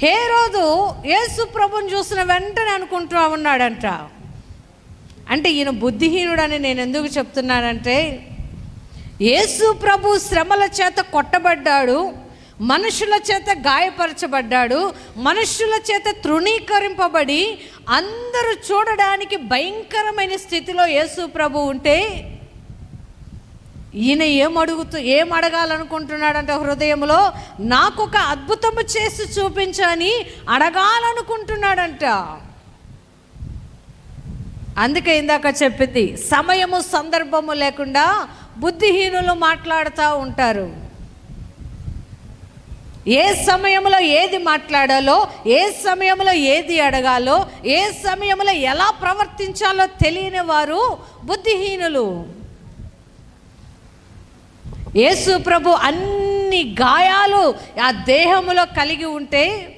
హేరోదు యేసు ప్రభుని చూసిన వెంటనే అనుకుంటూ ఉన్నాడంట, అంటే ఈయన బుద్ధిహీనుడని నేను ఎందుకు చెప్తున్నానంటే, యేసు ప్రభు శ్రమల చేత కొట్టబడ్డాడు, మనుషుల చేత గాయపరచబడ్డాడు, మనుషుల చేత తృణీకరింపబడి అందరూ చూడడానికి భయంకరమైన స్థితిలో యేసు ప్రభు ఉంటే ఈయన ఏం అడగాలనుకుంటున్నాడంటే హృదయంలో, నాకు ఒక అద్భుతము చేసి చూపించని అడగాలనుకుంటున్నాడంట. అందుకే ఇందాక చెప్పింది, సమయము సందర్భము లేకుండా బుద్ధిహీనులు మాట్లాడుతూ ఉంటారు. ఏ సమయంలో ఏది మాట్లాడాలో, ఏ సమయంలో ఏది అడగాలో, ఏ సమయంలో ఎలా ప్రవర్తించాలో తెలియని వారు బుద్ధిహీనులు. యేసు ప్రభు అన్ని గాయాలు ఆ దేహములో కలిగి ఉంటే